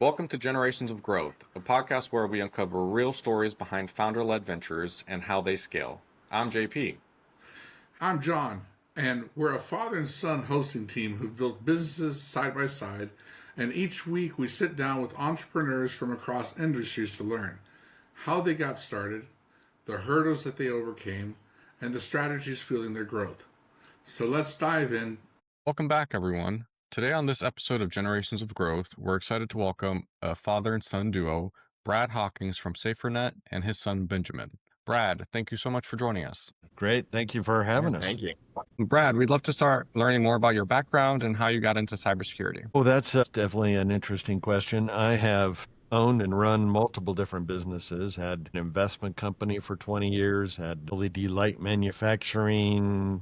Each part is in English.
Welcome to Generations of Growth, a podcast where we uncover real stories behind founder-led ventures and how they scale. I'm JP. I'm John, and we're a father and son hosting team who've built businesses side by side, and each week we sit down with entrepreneurs from across industries to learn how they got started, the hurdles that they overcame, and the strategies fueling their growth. So let's dive in. Welcome back, everyone. Today on this episode of Generations of Growth, we're excited to welcome a father and son duo, Brad Hawkins from SaferNet and his son Benjamin. Brad, thank you so much for joining us. Great. Thank you for having us. Thank you. Brad, we'd love to start learning more about your background and how you got into cybersecurity. Well, that's definitely an interesting question. I have owned and run multiple different businesses, had an investment company for 20 years, had LED light manufacturing,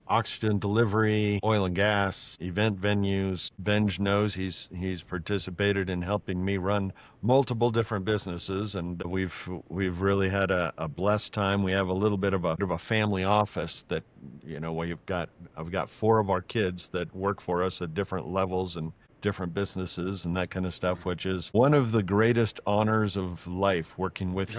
oxygen delivery, oil and gas, event venues. Benj knows he's participated in helping me run multiple different businesses, and we've really had a blessed time. We have a little bit of a family office that, I've got four of our kids that work for us at different levels and different businesses and that kind of stuff, which is one of the greatest honors of life, working with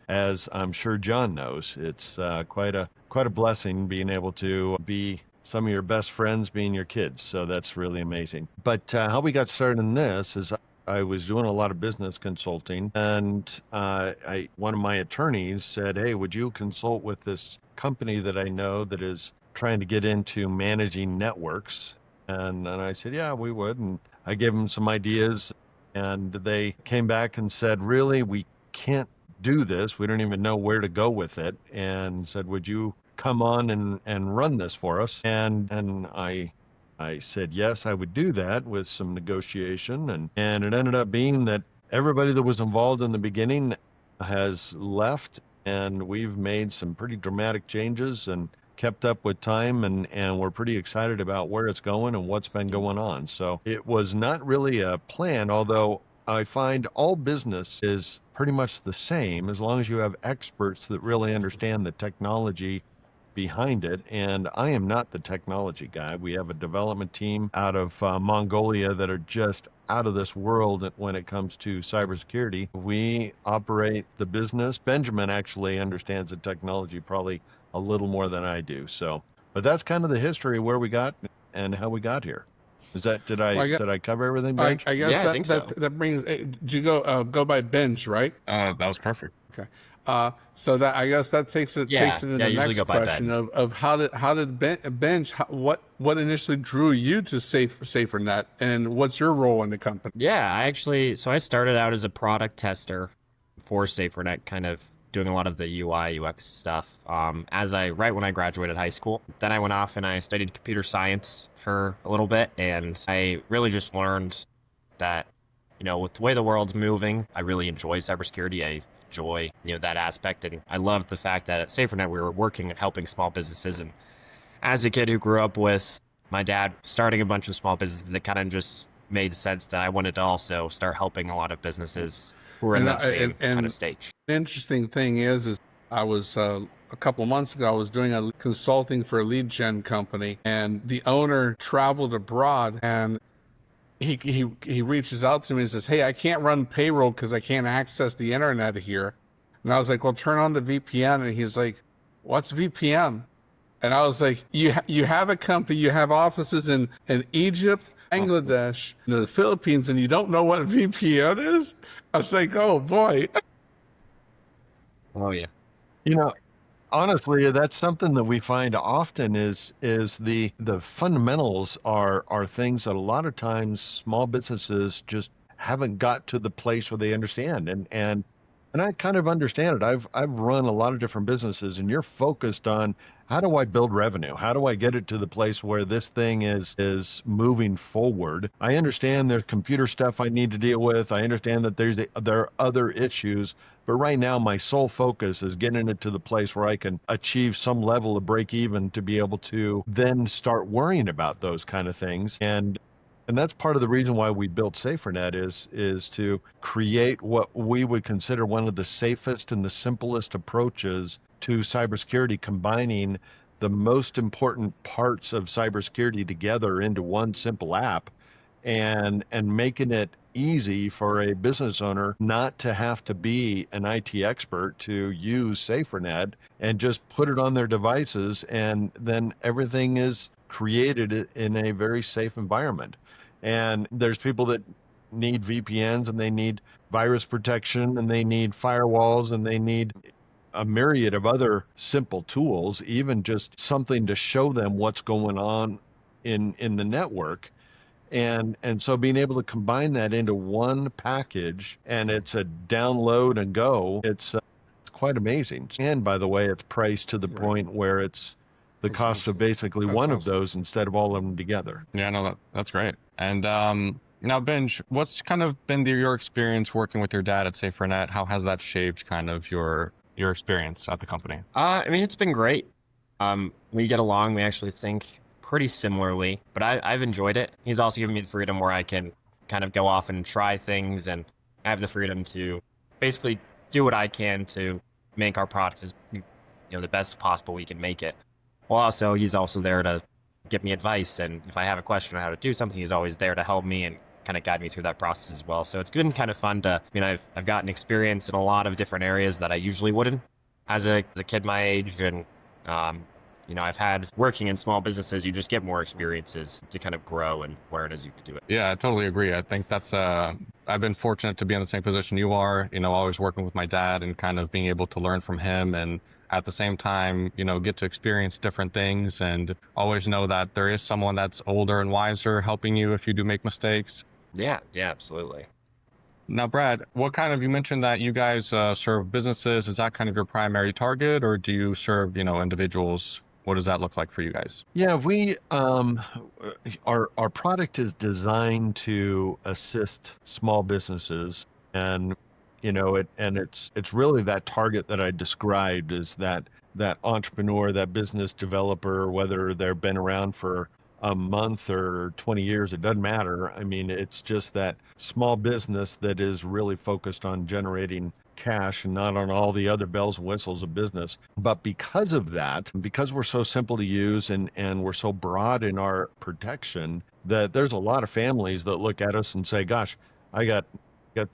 as I'm sure John knows. It's quite a blessing being able to be some of your best friends being your kids. So that's really amazing. But how we got started in this is I was doing a lot of business consulting, and one of my attorneys said, "Hey, would you consult with this company that I know that is trying to get into managing networks?" And I said, "Yeah, we would." And I gave them some ideas, and they came back and said, "Really, we can't do this. We don't even know where to go with it." And said, "Would you come on and run this for us?" And I said, yes, I would do that with some negotiation. And it ended up being that everybody that was involved in the beginning has left, and we've made some pretty dramatic changes and kept up with time, and we're pretty excited about where it's going and what's been going on. So it was not really a plan, although I find all business is pretty much the same as long as you have experts that really understand the technology behind it. And I am not the technology guy. We have a development team out of Mongolia that are just out of this world when it comes to cybersecurity. We operate the business. Benjamin actually understands the technology probably a little more than I do. So, but that's kind of the history of where we got and how we got here. Did I cover everything, Benj? I guess Yeah, I think so. that brings. Did you go by Benj, right? That was perfect. Okay. So that, I guess that takes it into the usually next go by question Benj. of how did Benj, what initially drew you to SaferNet, and what's your role in the company? Yeah, I started out as a product tester for SaferNet, kind of doing a lot of the UI, UX stuff. Right when I graduated high school, then I went off and I studied computer science for a little bit, and I really just learned that, with the way the world's moving, I really enjoy cybersecurity. I enjoy, that aspect, and I loved the fact that at SaferNet we were working at helping small businesses. And as a kid who grew up with my dad starting a bunch of small businesses, it kind of just made sense that I wanted to also start helping a lot of businesses who are in that same kind of stage. The interesting thing is I was a couple months ago, I was doing a consulting for a lead gen company, and the owner traveled abroad, and he reaches out to me and says, "Hey, I can't run payroll because I can't access the internet here." And I was like, "Well, turn on the VPN." And he's like, "What's VPN?" And I was like, you have a company, you have offices in Egypt, Bangladesh, the Philippines, and you don't know what a VPN is? I was like, oh boy. Oh yeah. Honestly, that's something that we find often is the fundamentals are things that a lot of times small businesses just haven't got to the place where they understand. And I kind of understand it. I've run a lot of different businesses, and you're focused on how do I build revenue? How do I get it to the place where this thing is moving forward? I understand there's computer stuff I need to deal with. I understand that there are other issues, but right now my sole focus is getting it to the place where I can achieve some level of break even to be able to then start worrying about those kind of things. And that's part of the reason why we built SaferNet is to create what we would consider one of the safest and the simplest approaches to cybersecurity, combining the most important parts of cybersecurity together into one simple app and making it easy for a business owner not to have to be an IT expert to use SaferNet and just put it on their devices, and then everything is created in a very safe environment. And there's people that need VPNs, and they need virus protection, and they need firewalls, and they need a myriad of other simple tools, even just something to show them what's going on in the network. And so being able to combine that into one package, and it's a download and go, it's quite amazing. And by the way, it's priced to the Right. point where it's the That's cost of awesome. basically That's one of awesome. those instead of all of them together. Yeah, no, that's great. And now, Benj, what's kind of been your experience working with your dad at SaferNet? How has that shaped kind of your experience at the company? I mean, it's been great. We get along. We actually think pretty similarly, but I've enjoyed it. He's also given me the freedom where I can kind of go off and try things, and I have the freedom to basically do what I can to make our product as the best possible we can make it. Well, also he's also there to give me advice, and if I have a question on how to do something, he's always there to help me and kind of guide me through that process as well. So it's been kind of fun to, I've gotten experience in a lot of different areas that I usually wouldn't as a kid my age, and I've had working in small businesses, you just get more experiences to kind of grow and learn as you do it. Yeah, I totally agree. I think that's I've been fortunate to be in the same position you are, always working with my dad and kind of being able to learn from him, and at the same time, get to experience different things and always know that there is someone that's older and wiser helping you if you do make mistakes. Yeah, absolutely. Now, Brad, you mentioned that you guys serve businesses. Is that kind of your primary target, or do you serve, individuals? What does that look like for you guys? Yeah, we our product is designed to assist small businesses, and it's really that target that I described, is that entrepreneur, that business developer, whether they've been around for a month or 20 years, it doesn't matter. I mean, it's just that small business that is really focused on generating cash and not on all the other bells and whistles of business. But because of that, because we're so simple to use, and we're so broad in our protection, that there's a lot of families that look at us and say, gosh, I got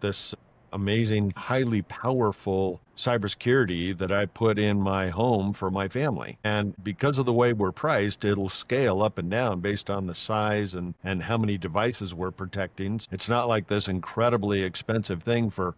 this amazing, highly powerful cybersecurity that I put in my home for my family. And because of the way we're priced, it'll scale up and down based on the size and how many devices we're protecting. It's not like this incredibly expensive thing for,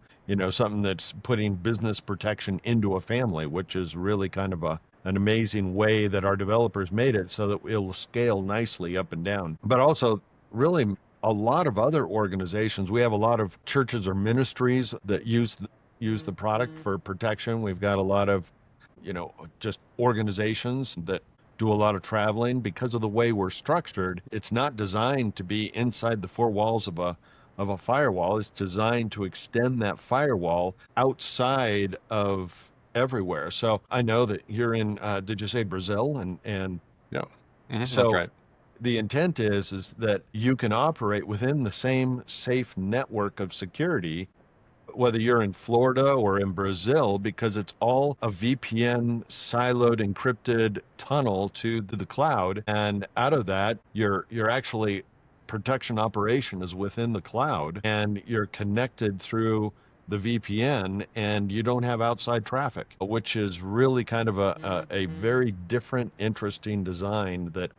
something that's putting business protection into a family, which is really kind of an amazing way that our developers made it so that it'll scale nicely up and down. But also, really, a lot of other organizations, we have a lot of churches or ministries that use the product for protection. We've got a lot of, just organizations that do a lot of traveling. Because of the way we're structured, it's not designed to be inside the four walls of a firewall. It's designed to extend that firewall outside of everywhere. So I know that you're in, did you say Brazil? And Yeah, that's so right. the intent is that you can operate within the same safe network of security, whether you're in Florida or in Brazil, because it's all a VPN siloed encrypted tunnel to the cloud. And out of that, you're actually protection operation is within the cloud, and you're connected through the VPN, and you don't have outside traffic, which is really kind of a very different, interesting design that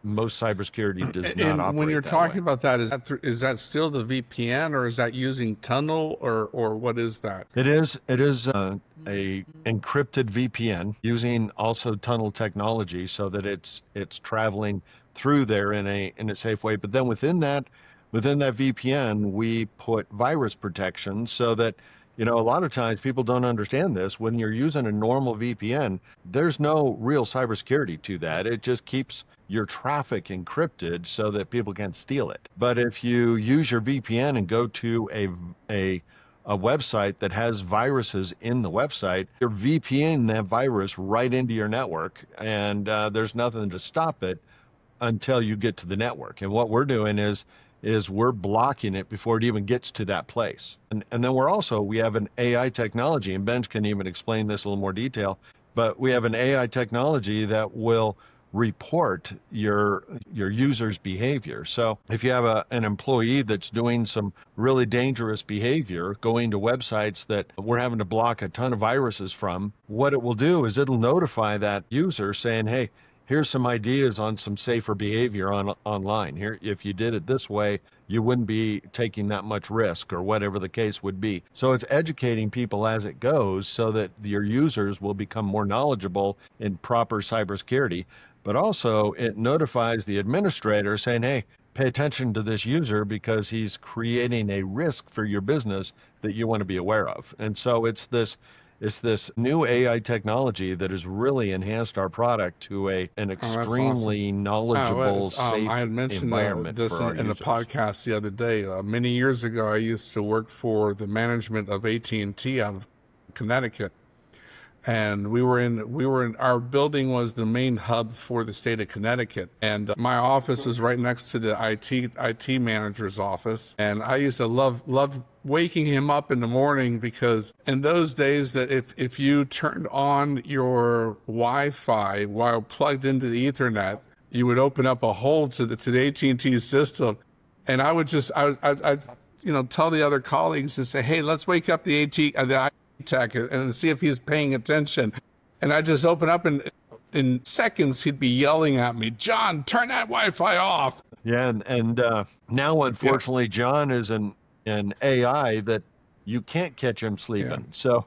most cybersecurity does not And when you're operate that way. talking about that, is that still the VPN, or is that using tunnel, or what is that? It is a encrypted VPN using also tunnel technology, so that it's traveling through there in a safe way. But then within that VPN, we put virus protection, so that a lot of times people don't understand this. When you're using a normal VPN, there's no real cybersecurity to that. It just keeps your traffic encrypted so that people can't steal it. But if you use your VPN and go to a website that has viruses in the website, you're VPNing that virus right into your network, and there's nothing to stop it until you get to the network. And what we're doing is we're blocking it before it even gets to that place. And then we have an AI technology, and Ben can even explain this in a little more detail, but we have an AI technology that will report your user's behavior. So if you have an employee that's doing some really dangerous behavior, going to websites that we're having to block a ton of viruses from, what it will do is it'll notify that user saying, hey, here's some ideas on some safer behavior online. Here, if you did it this way, you wouldn't be taking that much risk, or whatever the case would be. So it's educating people as it goes so that your users will become more knowledgeable in proper cybersecurity. But also it notifies the administrator saying, hey, pay attention to this user because he's creating a risk for your business that you want to be aware of. And so it's this new AI technology that has really enhanced our product to an extremely knowledgeable, safe I had mentioned environment this for our in a users. podcast the other day. Many years ago, I used to work for the management of AT&T out of Connecticut, and we were in our building was the main hub for the state of Connecticut, and my office was right next to the IT manager's office, and I used to love waking him up in the morning, because in those days that if you turned on your Wi-Fi while plugged into the Ethernet, you would open up a hole to the AT&T system, and I would just I tell the other colleagues and say, hey, let's wake up the IT tech and see if he's paying attention. And I just open up, and in seconds he'd be yelling at me, John, turn that Wi-Fi off. Yeah, and now unfortunately, John is an AI that you can't catch him sleeping. So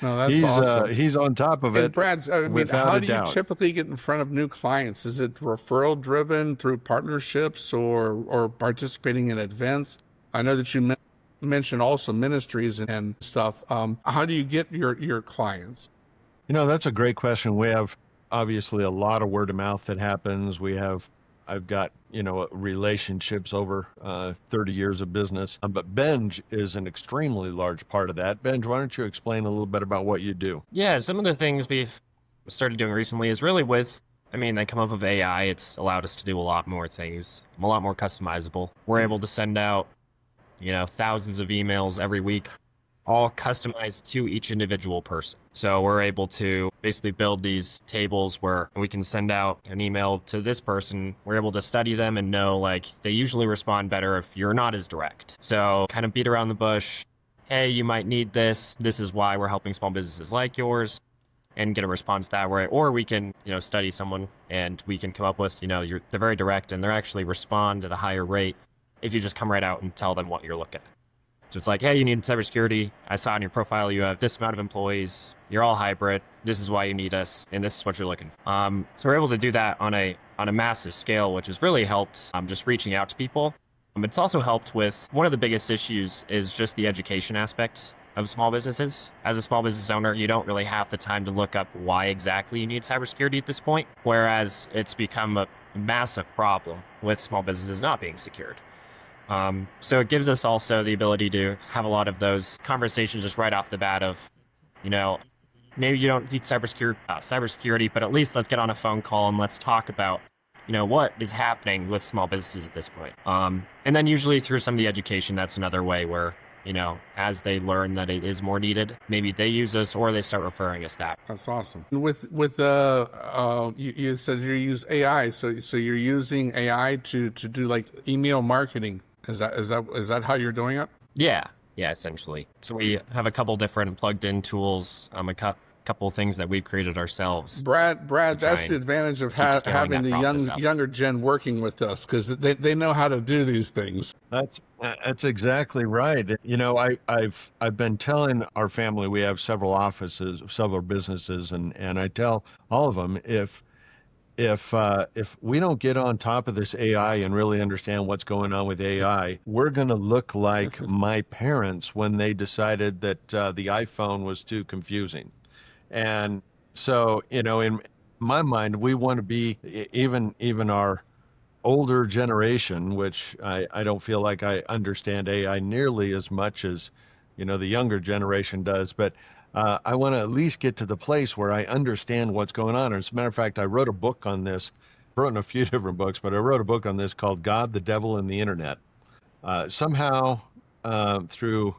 That's awesome. He's on top of And it. Brad, how do you typically get in front of new clients? Is it referral driven through partnerships or participating in events? I know that you mentioned also ministries and stuff. How do you get your clients? That's a great question. We have obviously a lot of word of mouth that happens. I've got, relationships over 30 years of business. But Benj is an extremely large part of that. Benj, why don't you explain a little bit about what you do? Yeah, some of the things we've started doing recently is really they come up with AI. It's allowed us to do a lot more things, a lot more customizable. We're able to send out, thousands of emails every week, all customized to each individual person. So we're able to basically build these tables where we can send out an email to this person. We're able to study them and know, they usually respond better if you're not as direct. So kind of beat around the bush. Hey, you might need this. This is why we're helping small businesses like yours, and get a response that way. Or we can, study someone and we can come up with, they're very direct and they're actually respond at a higher rate if you just come right out and tell them what you're looking at. So it's like, hey, you need cybersecurity. I saw on your profile you have this amount of employees. You're all hybrid. This is why you need us, and this is what you're looking for. So we're able to do that on a massive scale, which has really helped just reaching out to people. It's also helped with one of the biggest issues is just the education aspect of small businesses. As a small business owner, you don't really have the time to look up why exactly you need cybersecurity at this point, whereas it's become a massive problem with small businesses not being secured. So it gives us also the ability to have a lot of those conversations just right off the bat of, maybe you don't need cybersecurity, but at least let's get on a phone call and let's talk about, what is happening with small businesses at this point. And then usually through some of the education, that's another way where, as they learn that it is more needed, maybe they use us or they start referring us that. That's awesome. With you said you use AI, so you're using AI to do email marketing. Is that how you're doing it? Yeah, essentially. So we have a couple different plugged-in tools, a couple of things that we've created ourselves. Brad, that's the advantage of having the younger gen working with us, because they know how to do these things. That's exactly right. I've been telling our family, we have several offices, several businesses, and I tell all of them, if we don't get on top of this AI and really understand what's going on with AI, we're going to look like my parents when they decided that the iPhone was too confusing. And so, in my mind, we want to be even our older generation, which I don't feel like I understand AI nearly as much as, the younger generation does. But I want to at least get to the place where I understand what's going on. As a matter of fact, I wrote a book on this, wrote a few different books, but I wrote a book on this called God, the Devil, and the Internet. Somehow, through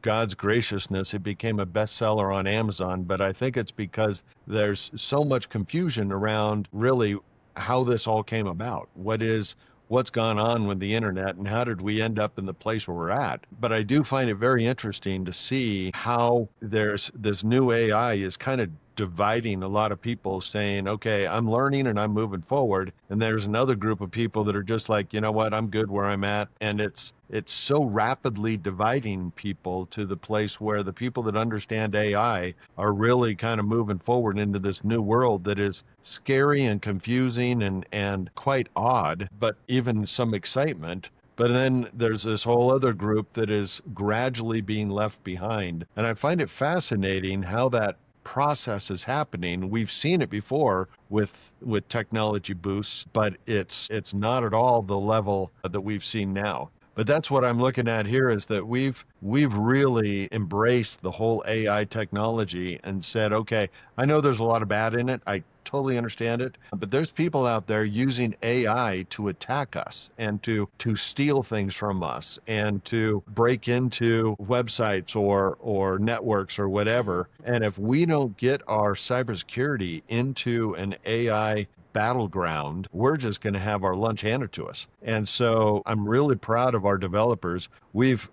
God's graciousness, it became a bestseller on Amazon, but I think it's because there's so much confusion around really how this all came about. What's gone on with the internet and how did we end up in the place where we're at? But I do find it very interesting to see how there's this new AI is kind of dividing a lot of people saying, okay, I'm learning and I'm moving forward. And there's another group of people that are just like, you know what, I'm good where I'm at. And it's so rapidly dividing people to the place where the people that understand AI are really kind of moving forward into this new world that is scary and confusing and quite odd, but even some excitement. But then there's this whole other group that is gradually being left behind. And I find it fascinating how that process is happening. We've seen it before with technology boosts, but it's not at all the level that we've seen now. But that's what I'm looking at here is that we've really embraced the whole AI technology and said, okay, I know there's a lot of bad in it. I totally understand it, but there's people out there using AI to attack us and to steal things from us and to break into websites or networks or whatever. And if we don't get our cybersecurity into an AI battleground, we're just going to have our lunch handed to us. And so I'm really proud of our developers. We've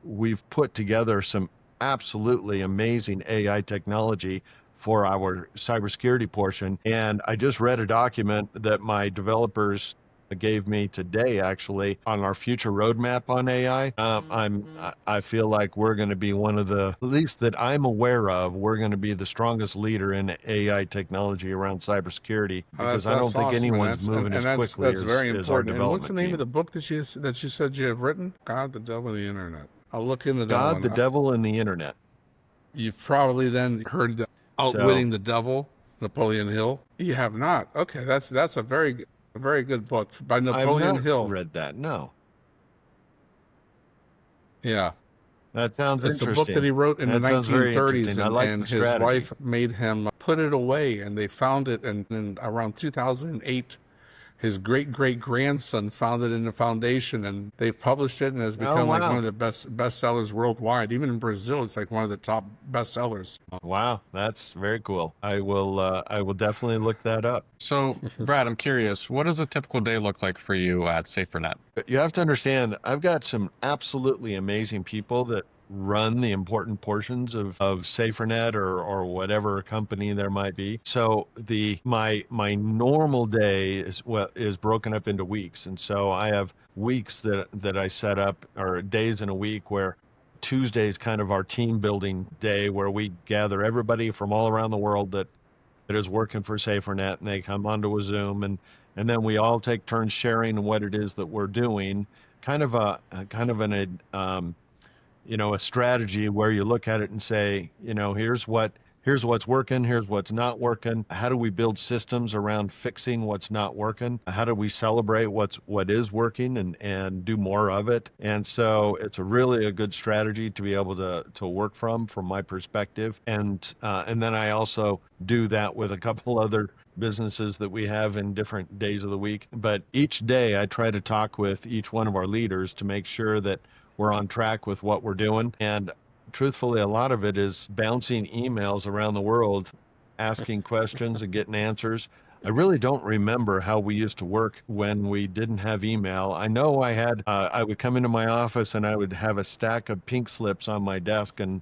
put together some absolutely amazing AI technology for our cybersecurity portion. And I just read a document that my developers gave me today, actually, on our future roadmap on AI. I feel like we're going to be one of the, at least that I'm aware of, we're going to be the strongest leader in AI technology around cybersecurity because I don't think awesome, anyone's moving as quickly that's very as our important. And what's the development name team. of the book that you said you have written? God, the Devil, and the Internet. I'll look into that God, one. the devil, and the internet. You've probably then heard the So Outwitting the Devil, Napoleon Hill. You have not. Okay, that's a very good book by I've Napoleon not Hill. read that. No, Yeah, that sounds it's a book that interesting. he wrote in the That sounds very 1930s, interesting. I like and the his strategy. wife made him put it away, and they found it, and in around 2008. His great great grandson found it in the foundation, and they've published it, and has Oh, become like one wow. of the best sellers worldwide. Even in Brazil, it's like one of the top bestsellers. Wow, that's very cool. I will definitely look that up. So, Brad, I'm curious, what does a typical day look like for you at SaferNet? But you have to understand, I've got some absolutely amazing people that run the important portions of SaferNet or whatever company there might be. So my normal day is broken up into weeks. And so I have weeks that I set up or days in a week where Tuesday is kind of our team building day where we gather everybody from all around the world that is working for SaferNet, and they come onto a Zoom, and then we all take turns sharing what it is that we're doing. Kind of kind of a strategy where you look at it and say, here's what's working, here's what's not working. How do we build systems around fixing what's not working? How do we celebrate what is working and do more of it? And so it's really a good strategy to be able to work from my perspective. And then I also do that with a couple other businesses that we have in different days of the week. But each day I try to talk with each one of our leaders to make sure that we're on track with what we're doing. And truthfully, a lot of it is bouncing emails around the world, asking questions and getting answers. I really don't remember how we used to work when we didn't have email. I know I would come into my office and I would have a stack of pink slips on my desk and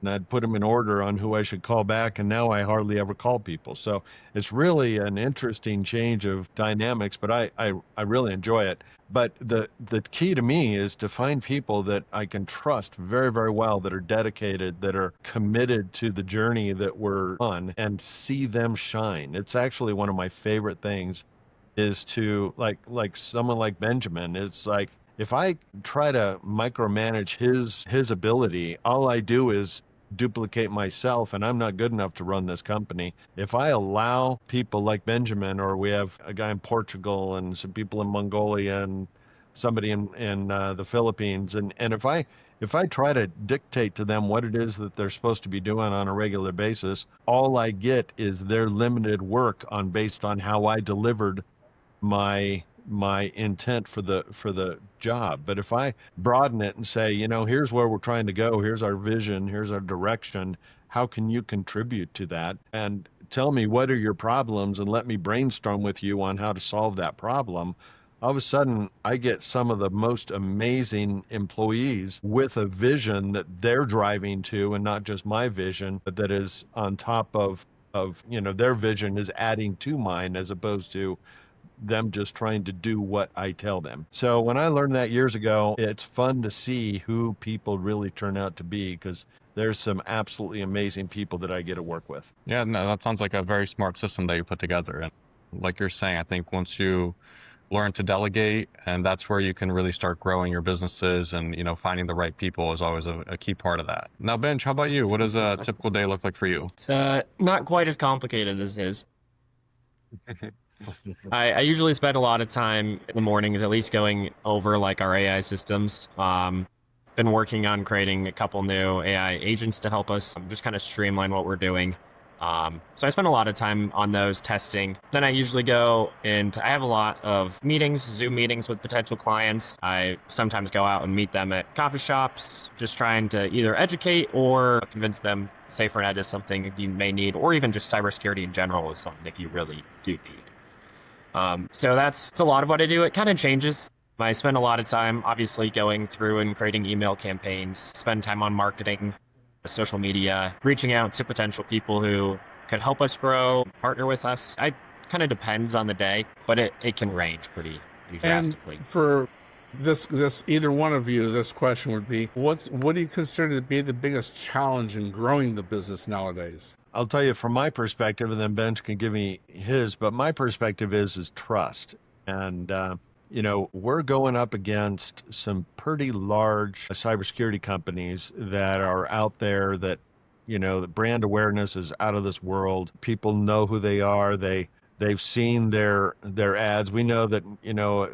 I'd put them in order on who I should call back. And now I hardly ever call people. So it's really an interesting change of dynamics, but I really enjoy it. But the key to me is to find people that I can trust very, very well, that are dedicated, that are committed to the journey that we're on, and see them shine. It's actually one of my favorite things is to like someone like Benjamin. It's like if I try to micromanage his ability, all I do is duplicate myself, and I'm not good enough to run this company. If I allow people like Benjamin, or we have a guy in Portugal and some people in Mongolia and somebody in the Philippines, and if I try to dictate to them what it is that they're supposed to be doing on a regular basis, all I get is their limited work on based on how I delivered my intent for the job. But if I broaden it and say, here's where we're trying to go, here's our vision, here's our direction, how can you contribute to that? And tell me what are your problems and let me brainstorm with you on how to solve that problem, all of a sudden I get some of the most amazing employees with a vision that they're driving to, and not just my vision, but that is on top of their vision is adding to mine, as opposed to them just trying to do what I tell them. So when I learned that years ago, it's fun to see who people really turn out to be, because there's some absolutely amazing people that I get to work with. Yeah, no, that sounds like a very smart system that you put together. And like you're saying, I think once you learn to delegate, and that's where you can really start growing your businesses, and finding the right people is always a key part of that. Now, Benj, how about you? What does a typical day look like for you? It's not quite as complicated as his. I usually spend a lot of time in the mornings, at least going over like our AI systems. Been working on creating a couple new AI agents to help us just kind of streamline what we're doing. So I spend a lot of time on those testing. Then I usually go and I have a lot of meetings, Zoom meetings with potential clients. I sometimes go out and meet them at coffee shops, just trying to either educate or convince them SaferNet is something you may need, or even just cybersecurity in general is something that you really do need. So that's a lot of what I do. It kind of changes. I spend a lot of time, obviously, going through and creating email campaigns, spend time on marketing, social media, reaching out to potential people who could help us grow, partner with us. It kind of depends on the day, but it can range pretty drastically. And for this either one of you, this question would be, what do you consider to be the biggest challenge in growing the business nowadays? I'll tell you from my perspective, and then Ben can give me his, but my perspective is trust. And, we're going up against some pretty large cybersecurity companies that are out there that, the brand awareness is out of this world. People know who they are. They've seen their ads. We know that,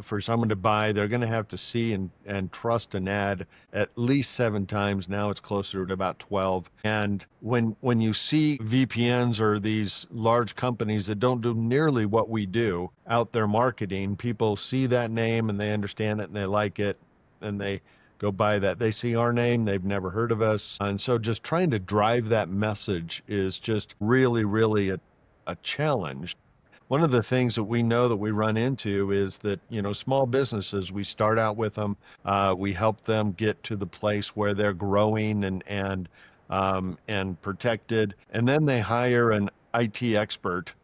for someone to buy, they're going to have to see and trust an ad at least 7 times. Now it's closer to about 12. And when you see VPNs or these large companies that don't do nearly what we do out there marketing, people see that name and they understand it and they like it and they go buy that. They see our name, they've never heard of us. And so just trying to drive that message is just really, really a challenge. One of the things that we know that we run into is that, small businesses, we start out with them, we help them get to the place where they're growing and protected, and then they hire an IT expert,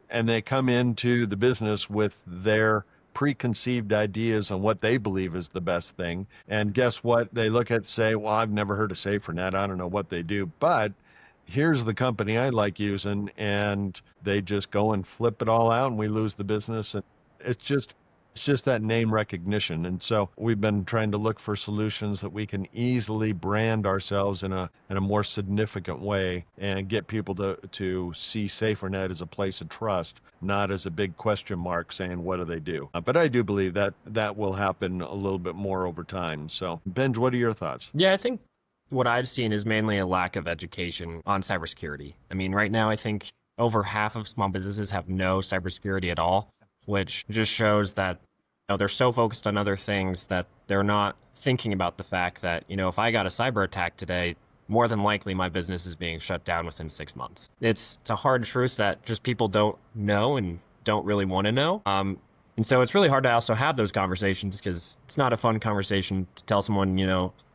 and they come into the business with their preconceived ideas on what they believe is the best thing. And guess what? They look at say, well, I've never heard of SaferNet. I don't know what they do, but here's the company I like using, and they just go and flip it all out and we lose the business. And it's just that name recognition. And so we've been trying to look for solutions that we can easily brand ourselves in a more significant way and get people to see SaferNet as a place of trust, not as a big question mark saying, what do they do? But I do believe that will happen a little bit more over time. So Benj, what are your thoughts? Yeah, I think what I've seen is mainly a lack of education on cybersecurity. I mean, right now, I think over half of small businesses have no cybersecurity at all, which just shows that they're so focused on other things that they're not thinking about the fact that, if I got a cyber attack today, more than likely my business is being shut down within 6 months. It's a hard truth that just people don't know and don't really want to know. And so it's really hard to also have those conversations, because it's not a fun conversation to tell someone,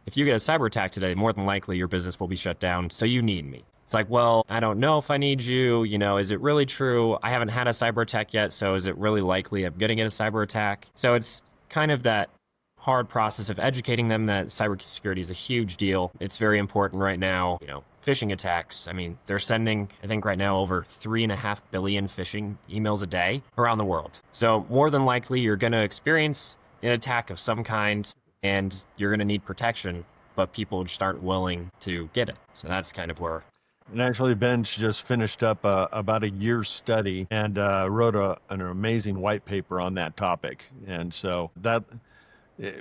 if you get a cyber attack today, more than likely your business will be shut down, so you need me. It's like, well, I don't know if I need you. Is it really true? I haven't had a cyber attack yet, so is it really likely I'm going to get a cyber attack? So it's kind of that hard process of educating them that cybersecurity is a huge deal. It's very important right now. Phishing attacks. I mean, they're sending, I think right now, over 3.5 billion phishing emails a day around the world. So more than likely, you're going to experience an attack of some kind, and you're going to need protection, but people just aren't willing to get it. So that's kind of where. And actually, Ben's just finished up about a year's study and wrote an amazing white paper on that topic. And so that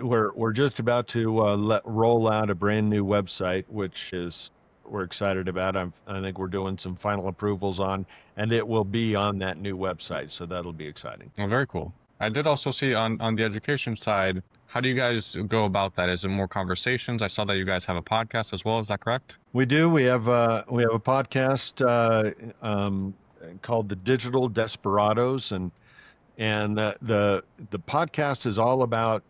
we're just about to roll out a brand new website, which we're excited about. I think we're doing some final approvals on, and it will be on that new website. So that'll be exciting. Oh, very cool. I did also see on the education side, how do you guys go about that? Is it more conversations? I saw that you guys have a podcast as well. Is that correct? We do. We have a podcast called The Digital Desperados, and the podcast is all about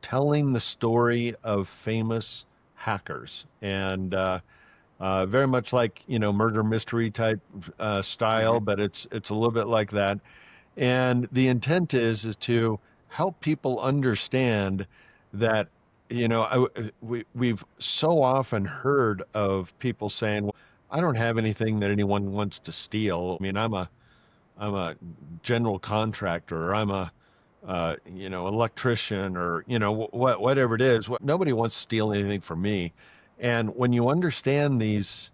telling the story of famous hackers, and very much like murder mystery type style, but it's a little bit like that. And the intent is to help people understand that we've so often heard of people saying, well, I don't have anything that anyone wants to steal. I mean, I'm a general contractor, or I'm a electrician, or whatever it is. Nobody wants to steal anything from me. And when you understand these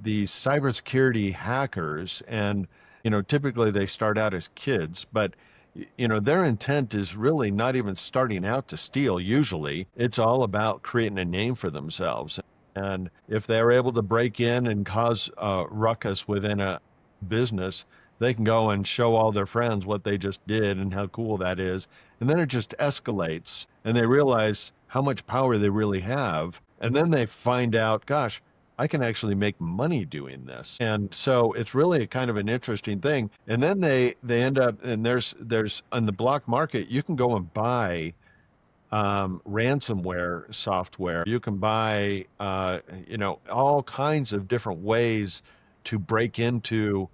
cybersecurity hackers, and typically they start out as kids, but their intent is really not even starting out to steal. Usually it's all about creating a name for themselves. And if they're able to break in and cause a ruckus within a business, they can go and show all their friends what they just did and how cool that is. And then it just escalates, and they realize how much power they really have. And then they find out, gosh, I can actually make money doing this. And so it's really a kind of an interesting thing. And then they end up, and there's on the block market, you can go and buy ransomware software. You can buy, all kinds of different ways to break into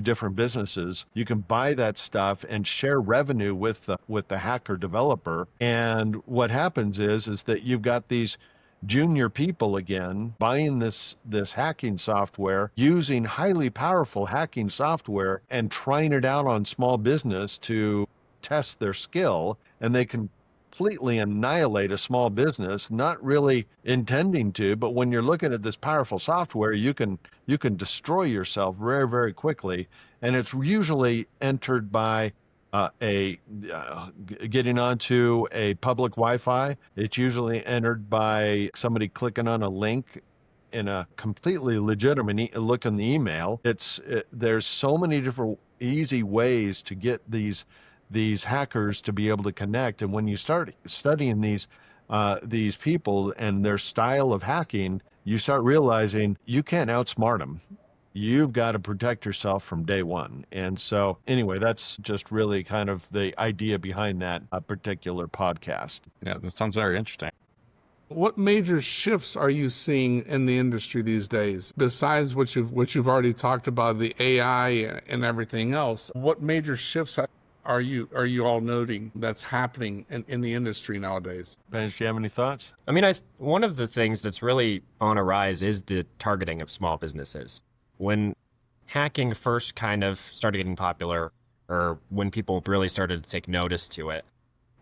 different businesses. You can buy that stuff and share revenue with the hacker developer. And what happens is that you've got these junior people again buying this hacking software, using highly powerful hacking software, and trying it out on small business to test their skill, and they completely annihilate a small business, not really intending to, but when you're looking at this powerful software, you can destroy yourself very, very quickly. And it's usually entered by getting onto a public Wi-Fi. It's usually entered by somebody clicking on a link in a completely legitimate look in the email. There's so many different easy ways to get these hackers to be able to connect. And when you start studying these people and their style of hacking, you start realizing you can't outsmart them. You've got to protect yourself from day one. And so anyway, that's just really kind of the idea behind that particular podcast. Yeah, that sounds very interesting. What major shifts are you seeing in the industry these days? Besides what you've already talked about, the AI and everything else, what major shifts are you all noting that's happening in the industry nowadays? Benj, do you have any thoughts? I mean, one of the things that's really on a rise is the targeting of small businesses. When hacking first kind of started getting popular, or when people really started to take notice to it,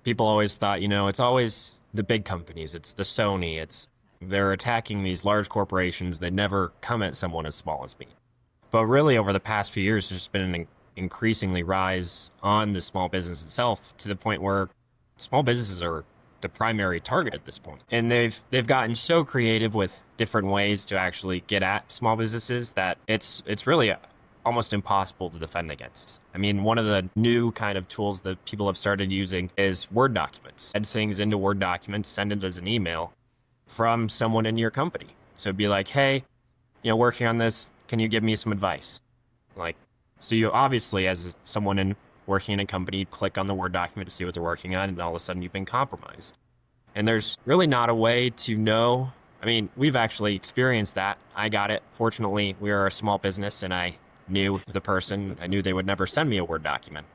people always thought, it's always the big companies, it's the Sony, they're attacking these large corporations. They never come at someone as small as me. But really, over the past few years, there's been an increasingly rise on the small business itself, to the point where small businesses are the primary target at this point. And they've gotten so creative with different ways to actually get at small businesses that it's really almost impossible to defend against. I mean, one of the new kind of tools that people have started using is Word documents. Add things into Word documents, send it as an email from someone in your company. So it'd be like, hey, working on this, can you give me some advice? So you obviously, as someone working in a company, you click on the Word document to see what they're working on, and all of a sudden you've been compromised. And there's really not a way to know. I mean, we've actually experienced that. I got it. Fortunately, we are a small business, and I knew the person. I knew they would never send me a Word document.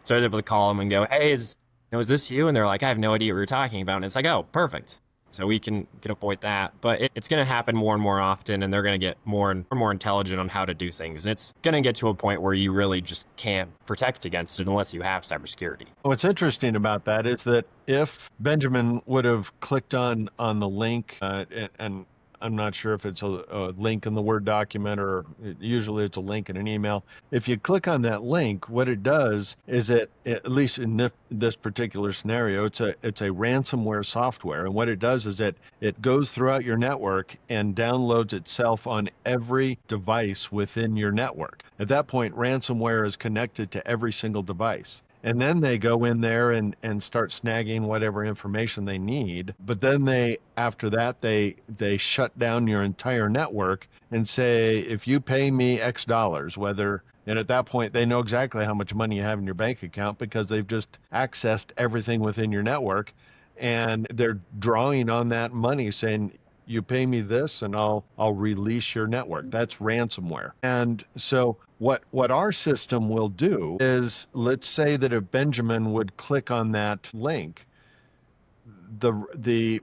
So I was able to call them and go, hey, is this you? And they're like, I have no idea what you're talking about. And it's like, oh, perfect. So we can avoid that. But it's going to happen more and more often, and they're going to get more and more intelligent on how to do things. And it's going to get to a point where you really just can't protect against it unless you have cybersecurity. What's interesting about that is that if Benjamin would have clicked on the link, and I'm not sure if it's a link in the Word document, or usually it's a link in an email. If you click on that link, what it does is at least in this particular scenario, it's a ransomware software. And what it does is it goes throughout your network and downloads itself on every device within your network. At that point, ransomware is connected to every single device. And then they go in there and start snagging whatever information they need. But then after that, they shut down your entire network and say, if you pay me X dollars, and at that point, they know exactly how much money you have in your bank account because they've just accessed everything within your network. And they're drawing on that money saying, you pay me this and I'll release your network. That's ransomware. And so what our system will do is, let's say that if Benjamin would click on that link,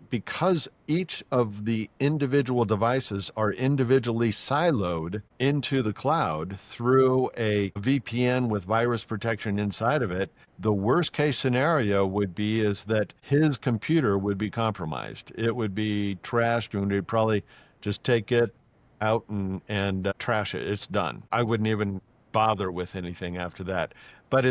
because each of the individual devices are individually siloed into the cloud through a VPN with virus protection inside of it, the worst case scenario would be is that his computer would be compromised. It would be trashed, and we'd probably just take it out and trash it. It's done. I wouldn't even bother with anything after that. But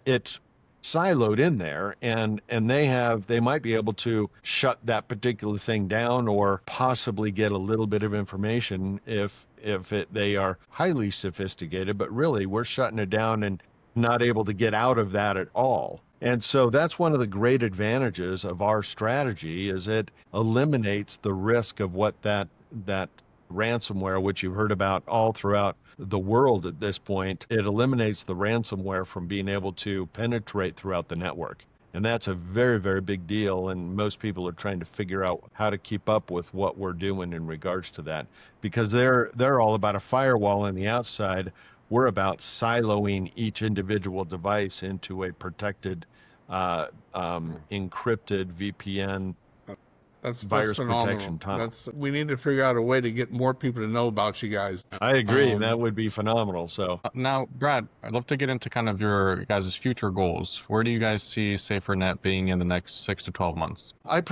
it's siloed in there, and they might be able to shut that particular thing down or possibly get a little bit of information if they are highly sophisticated. But really, we're shutting it down and not able to get out of that at all. And so that's one of the great advantages of our strategy, is it eliminates the risk of what that ransomware, which you've heard about all throughout the world at this point. It eliminates the ransomware from being able to penetrate throughout the network. And that's a very, very big deal. And most people are trying to figure out how to keep up with what we're doing in regards to that, because they're all about a firewall on the outside. We're about siloing each individual device into a protected, encrypted VPN That's virus phenomenal. protection tunnel. We need to figure out a way to get more people to know about you guys. I agree. That would be phenomenal. So Now, Brad, I'd love to get into kind of your guys' future goals. Where do you guys see SaferNet being in the next 6 to 12 months? I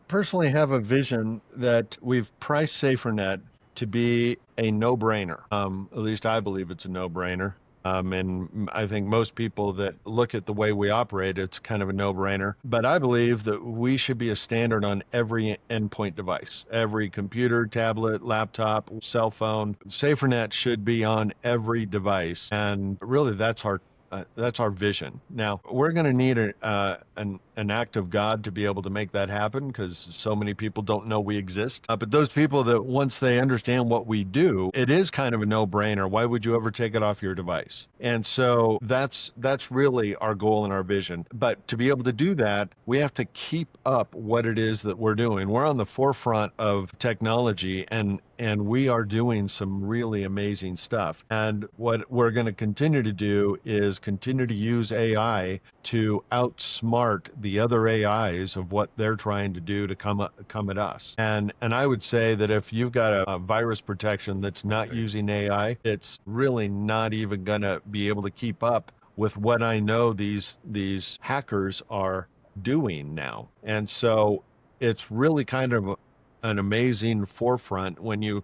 personally have a vision that we've priced SaferNet to be a no-brainer. At least I believe it's a no-brainer. And I think most people that look at the way we operate, it's kind of a no-brainer. But I believe that we should be a standard on every endpoint device, every computer, tablet, laptop, cell phone. SaferNet should be on every device. And really, that's our vision. Now, we're going to need an act of God to be able to make that happen, because so many people don't know we exist. But those people that, once they understand what we do, it is kind of a no-brainer. Why would you ever take it off your device? And so that's really our goal and our vision. But to be able to do that, we have to keep up what it is that we're doing. We're on the forefront of technology, and we are doing some really amazing stuff. And what we're going to continue to do is continue to use AI to outsmart the other AIs of what they're trying to do to come at us. And I would say that if you've got a virus protection that's not using AI, it's really not even going to be able to keep up with what I know these hackers are doing now. And so it's really kind of an amazing forefront when you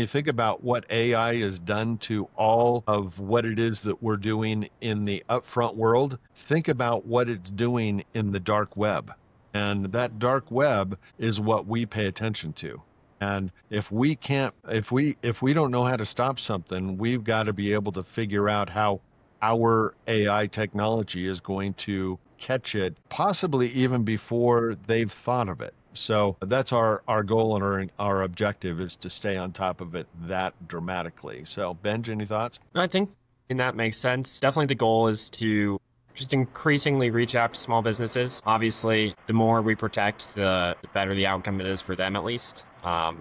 think about what AI has done to all of what it is that we're doing in the upfront world. Think about what it's doing in the dark web. And that dark web is what we pay attention to. And if we don't know how to stop something, we've got to be able to figure out how our AI technology is going to catch it, possibly even before they've thought of it. So that's our goal, and our objective is to stay on top of it that dramatically. So, Benj, any thoughts? I think that makes sense. Definitely the goal is to just increasingly reach out to small businesses. Obviously, the more we protect, the better the outcome it is for them, at least. But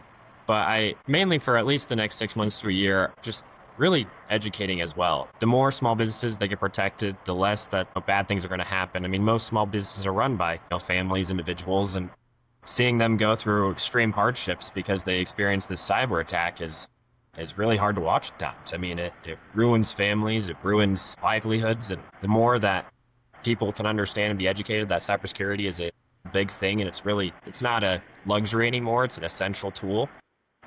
I mainly, for at least the next 6 months to a year, just really educating as well. The more small businesses that get protected, the less that bad things are going to happen. I mean, most small businesses are run by families, individuals, and seeing them go through extreme hardships because they experience this cyber attack is really hard to watch at times. I mean, it ruins families, it ruins livelihoods, and the more that people can understand and be educated that cybersecurity is a big thing, and it's not a luxury anymore, it's an essential tool.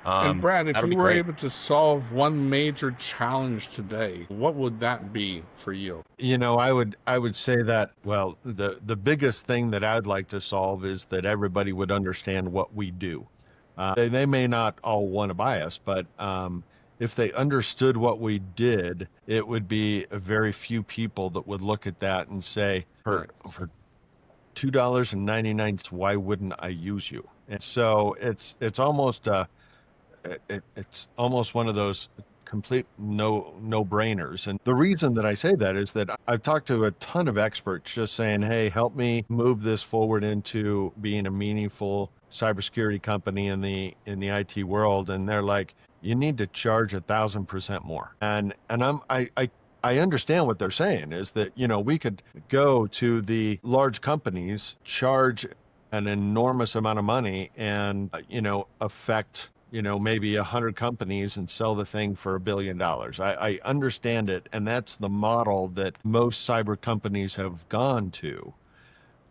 And Brad, if you were great. able to solve one major challenge today, what would that be for you? I would say that, well, the biggest thing that I'd like to solve is that everybody would understand what we do. They may not all want to buy us, but if they understood what we did, it would be a very few people that would look at that and say, for $2.99, why wouldn't I use you? And so it's almost it's almost one of those complete no brainers. And the reason that I say that is that I've talked to a ton of experts just saying, hey, help me move this forward into being a meaningful cybersecurity company in the IT world. And they're like, you need to charge 1,000% more. And I understand what they're saying is that, we could go to the large companies, charge an enormous amount of money and, affect, maybe 100 companies and sell the thing for $1 billion. I understand it. And that's the model that most cyber companies have gone to.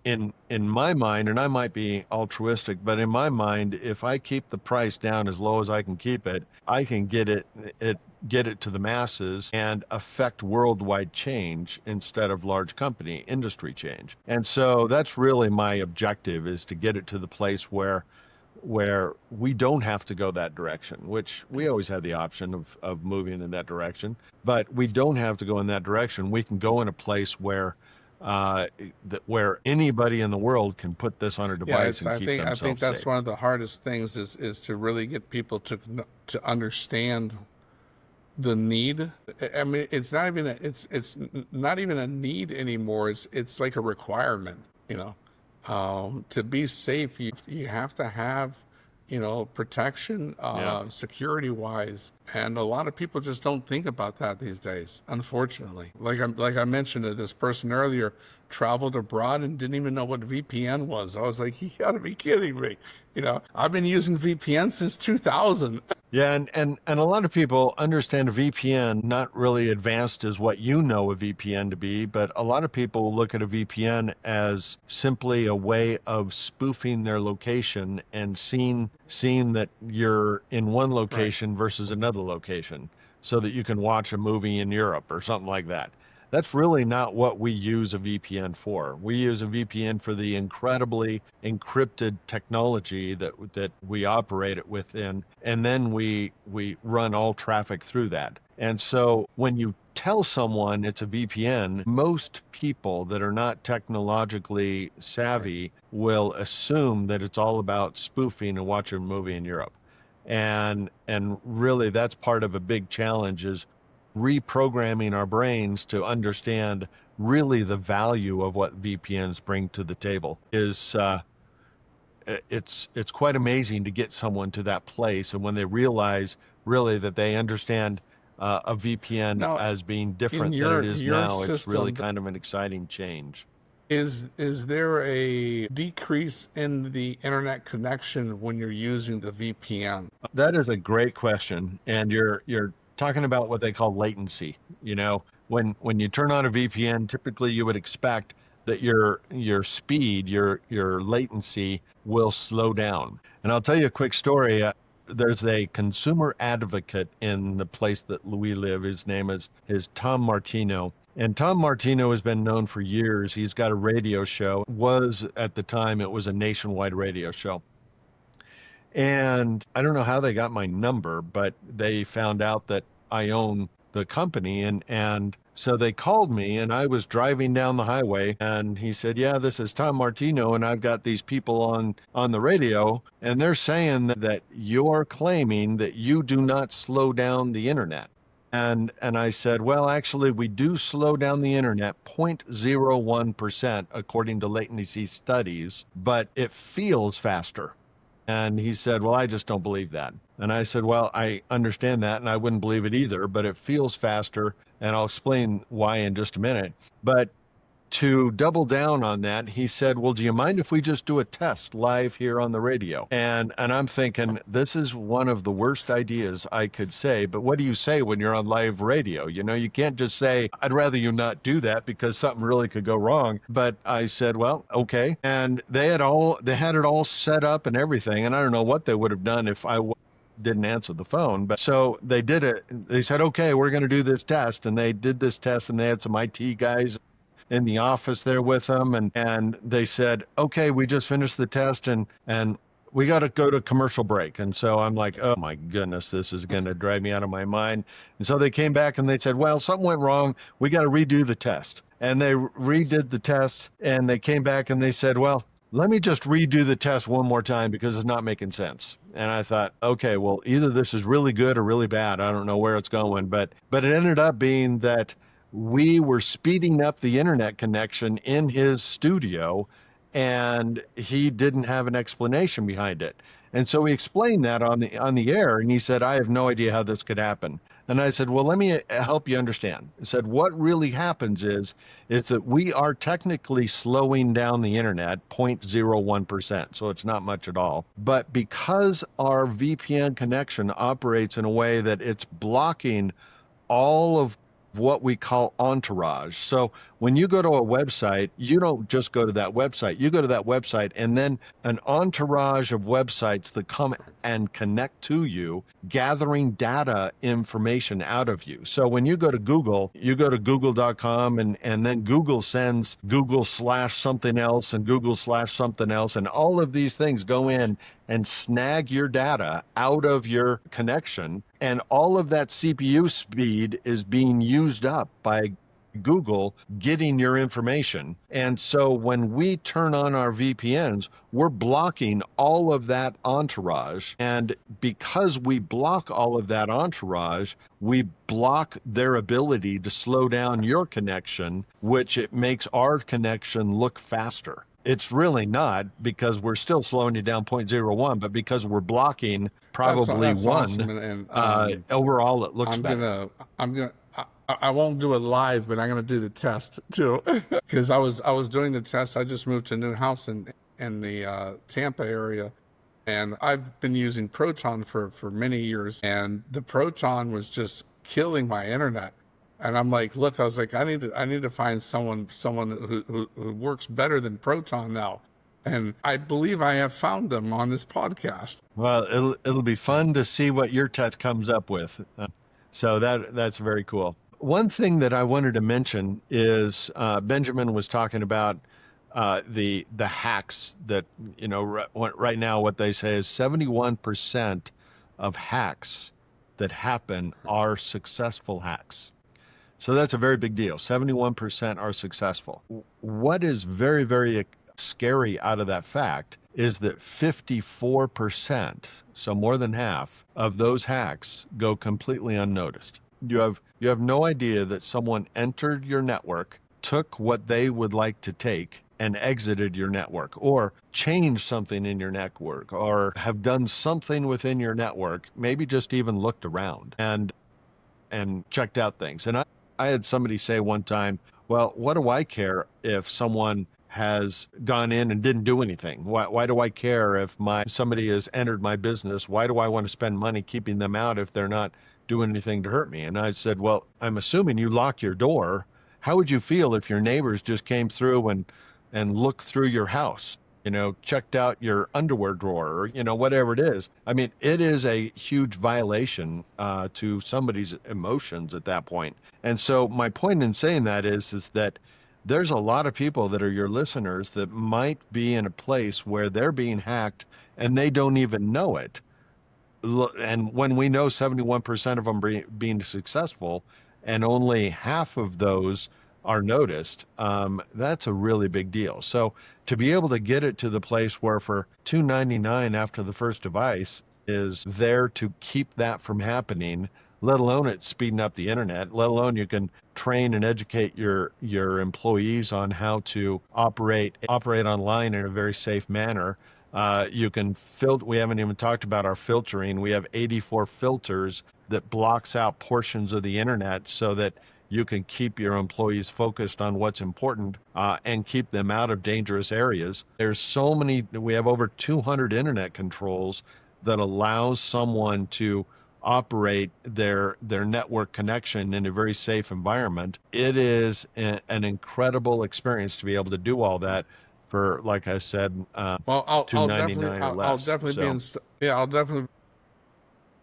In my mind, and I might be altruistic, but in my mind, if I keep the price down as low as I can keep it, I can get it to the masses and affect worldwide change instead of large company industry change. And so that's really my objective, is to get it to the place where we don't have to go that direction, which we always had the option of moving in that direction, but we don't have to go in that direction. We can go in a place where where anybody in the world can put this on a device and keep themselves I think that's safe. one of the hardest things is to really get people to understand the need. I mean, it's not even it's not even a need anymore. It's like a requirement. To be safe, you have to have protection, security wise, and a lot of people just don't think about that these days, unfortunately. Like I mentioned to this person earlier, traveled abroad and didn't even know what VPN was. I was like, you gotta be kidding me. I've been using VPN since 2000. Yeah, and a lot of people understand a VPN not really advanced as what you know a VPN to be, but a lot of people look at a VPN as simply a way of spoofing their location and seeing that you're in one location versus another location, so that you can watch a movie in Europe or something like that. That's really not what we use a VPN for. We use a VPN for the incredibly encrypted technology that we operate it within, and then we run all traffic through that. And so when you tell someone it's a VPN, most people that are not technologically savvy will assume that it's all about spoofing and watching a movie in Europe. And really that's part of a big challenge, is reprogramming our brains to understand really the value of what VPNs bring to the table. It's quite amazing to get someone to that place, and when they realize really that they understand a VPN Now, as being different than it is now, it's really kind of an exciting change. Is there a decrease in the internet connection when you're using the VPN? That is a great question, and you're talking about what they call latency. When you turn on a VPN, typically you would expect that your speed, your latency will slow down. And I'll tell you a quick story. There's a consumer advocate in the place that we live. His name is Tom Martino. And Tom Martino has been known for years. He's got a radio show. At the time, it was a nationwide radio show. And I don't know how they got my number, but they found out that I own the company. And so they called me, and I was driving down the highway, and he said, yeah, this is Tom Martino, and I've got these people on the radio, and they're saying that you're claiming that you do not slow down the internet. And I said, well, actually, we do slow down the internet 0.01% according to latency studies, but it feels faster. And he said, well, I just don't believe that. And I said, well, I understand that, and I wouldn't believe it either, but it feels faster, and I'll explain why in just a minute. But to double down on that, he said, well, do you mind if we just do a test live here on the radio? And I'm thinking, this is one of the worst ideas I could say, but what do you say when you're on live radio? You can't just say, I'd rather you not do that because something really could go wrong. But I said, well, okay. And they had it all set up and everything. And I don't know what they would have done if I didn't answer the phone. But so they did it. They said, okay, we're going to do this test. And they did this test, and they had some IT guys in the office there with them, and they said, okay, we just finished the test, and we got to go to commercial break. And so I'm like, oh my goodness, this is going to drive me out of my mind. And so they came back and they said, well, something went wrong. We got to redo the test. And they redid the test and they came back and they said, well, let me just redo the test one more time because it's not making sense. And I thought, okay, well, either this is really good or really bad. I don't know where it's going, but it ended up being that we were speeding up the internet connection in his studio and he didn't have an explanation behind it. And so we explained that on the air, and he said, I have no idea how this could happen. And I said, well, let me help you understand. I said, what really happens is that we are technically slowing down the internet 0.01%. So it's not much at all. But because our VPN connection operates in a way that it's blocking all of what we call entourage. So when you go to a website, you don't just go to that website. You go to that website and then an entourage of websites that come and connect to you, gathering data information out of you. So when you go to Google, you go to google.com and then Google sends Google/something else and Google/something else. And all of these things go in and snag your data out of your connection. And all of that CPU speed is being used up by Google getting your information. And so when we turn on our VPNs, we're blocking all of that entourage. And because we block all of that entourage, we block their ability to slow down your connection, which it makes our connection look faster. It's really not, because we're still slowing you down 0.01, but because we're blocking probably that's one, awesome. And overall it looks better. I won't do it live, but I'm gonna do the test too, because I was doing the test. I just moved to a new house in the Tampa area, and I've been using Proton for many years, and the Proton was just killing my internet. And I'm like, look, I was like, I need to find someone who works better than Proton now. And I believe I have found them on this podcast. Well, it'll be fun to see what your test comes up with. So that's very cool. One thing that I wanted to mention is Benjamin was talking about the hacks that, right now what they say is 71% of hacks that happen are successful hacks. So that's a very big deal. 71% are successful. What is very, very scary out of that fact is that 54%, so more than half of those hacks go completely unnoticed. You have no idea that someone entered your network, took what they would like to take, and exited your network, or changed something in your network, or have done something within your network, maybe just even looked around and checked out things. And I had somebody say one time, well, what do I care if someone has gone in and didn't do anything? Why do I care if somebody has entered my business? Why do I want to spend money keeping them out if they're not doing anything to hurt me? And I said, well, I'm assuming you lock your door. How would you feel if your neighbors just came through and looked through your house? Checked out your underwear drawer, or, whatever it is. I mean, it is a huge violation to somebody's emotions at that point. And so my point in saying that is that there's a lot of people that are your listeners that might be in a place where they're being hacked and they don't even know it. And when we know 71% of them being successful and only half of those are noticed, that's a really big deal. So to be able to get it to the place where for $2.99 after the first device is there to keep that from happening, let alone it speeding up the internet, let alone you can train and educate your employees on how to operate online in a very safe manner. You can we haven't even talked about our filtering. We have 84 filters that blocks out portions of the internet so that you can keep your employees focused on what's important and keep them out of dangerous areas. We have over 200 internet controls that allows someone to operate their network connection in a very safe environment. It is an incredible experience to be able to do all that for, like I said, Well, I'll $2.99 or less. I'll definitely I'll definitely.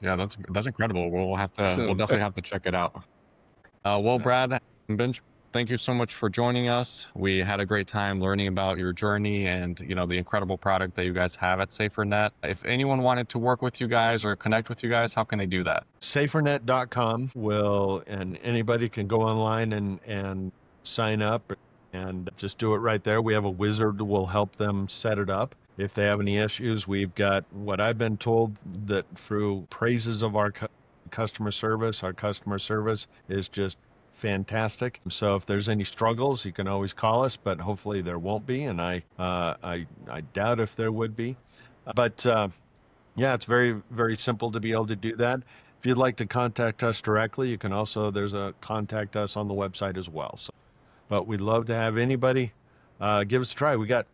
Yeah, that's incredible. We'll Soon. definitely have to check it out. Well, Brad and Benj, thank you so much for joining us. We had a great time learning about your journey and, the incredible product that you guys have at SaferNet. If anyone wanted to work with you guys or connect with you guys, how can they do that? SaferNet.com and anybody can go online and sign up and just do it right there. We have a wizard who will help them set it up. If they have any issues, we've got what I've been told that through praises of our customer service is just fantastic. So if there's any struggles, you can always call us, but hopefully there won't be, and I doubt if there would be. But yeah, it's very, very simple to be able to do that. If you'd like to contact us directly, you can also, there's a contact us on the website as well. So, but we'd love to have anybody give us a try. We got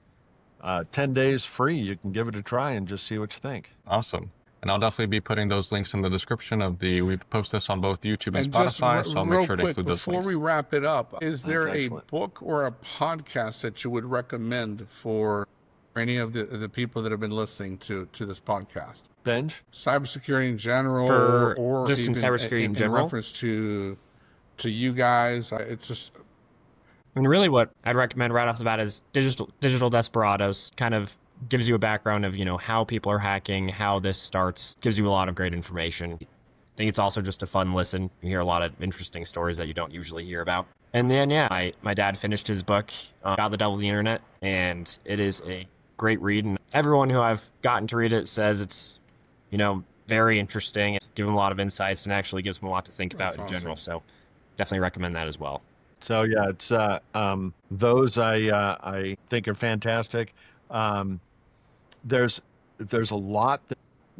10 days free. You can give it a try and just see what you think. Awesome. And I'll definitely be putting those links in the description we post this on both YouTube and just Spotify, so I'll make sure to quick, include those before links. we wrap it up, is there a excellent. book or a podcast that you would recommend for any of the people that have been listening to this podcast? Benj? Cybersecurity in general, or just in even cybersecurity in general? reference to you guys. It's just, I mean, really what I'd recommend right off the bat is Digital Desperados. Kind of gives you a background of, how people are hacking, how this starts, gives you a lot of great information. I think it's also just a fun listen. You hear a lot of interesting stories that you don't usually hear about. And then, my dad finished his book, About the Devil of the Internet, and it is a great read. And everyone who I've gotten to read it says it's, very interesting. It's given them a lot of insights and actually gives them a lot to think about in general. So definitely recommend that as well. So yeah, it's those I think are fantastic. There's a lot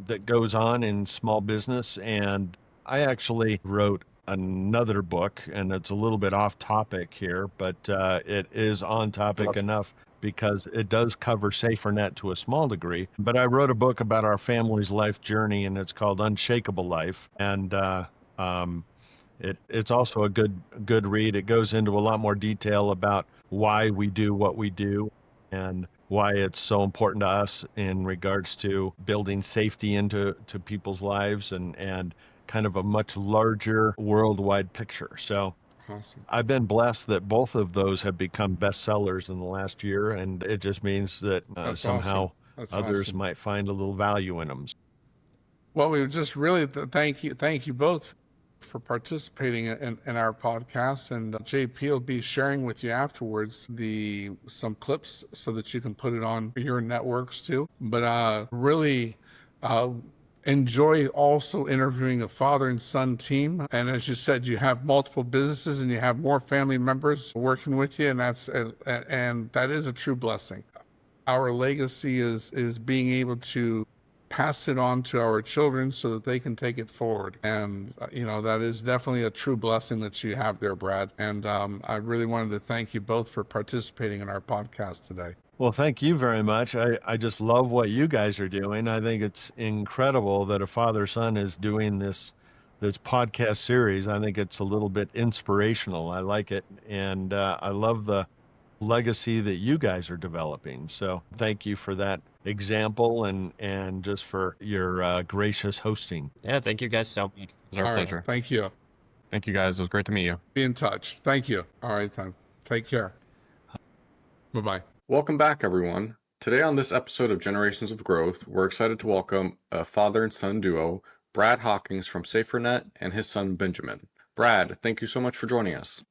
that goes on in small business, and I actually wrote another book, and it's a little bit off topic here, but it is on topic enough because it does cover SaferNet to a small degree. But I wrote a book about our family's life journey, and it's called Unshakable Life, and it's also a good read. It goes into a lot more detail about why we do what we do and why it's so important to us in regards to building safety into people's lives and kind of a much larger worldwide picture. So awesome. I've been blessed that both of those have become bestsellers in the last year, and it just means that somehow others might find a little value in them. Well, we would just really thank you both for participating in our podcast, and JP will be sharing with you afterwards some clips so that you can put it on your networks too. But really enjoy also interviewing a father and son team. And as you said, you have multiple businesses and you have more family members working with you, and that is a true blessing. Our legacy is being able to pass it on to our children so that they can take it forward. And, that is definitely a true blessing that you have there, Brad. And I really wanted to thank you both for participating in our podcast today. Well, thank you very much. I just love what you guys are doing. I think it's incredible that a father-son is doing this podcast series. I think it's a little bit inspirational. I like it. And I love the legacy that you guys are developing. So thank you for that example and just for your gracious hosting. Yeah, thank you guys so much. It was our pleasure. Right, thank you. Thank you, guys. It was great to meet you. Be in touch. Thank you. All right, then. Take care. Bye-bye. Welcome back, everyone. Today on this episode of Generations of Growth, we're excited to welcome a father and son duo, Brad Hawkins from SaferNet and his son Benjamin. Brad, thank you so much for joining us.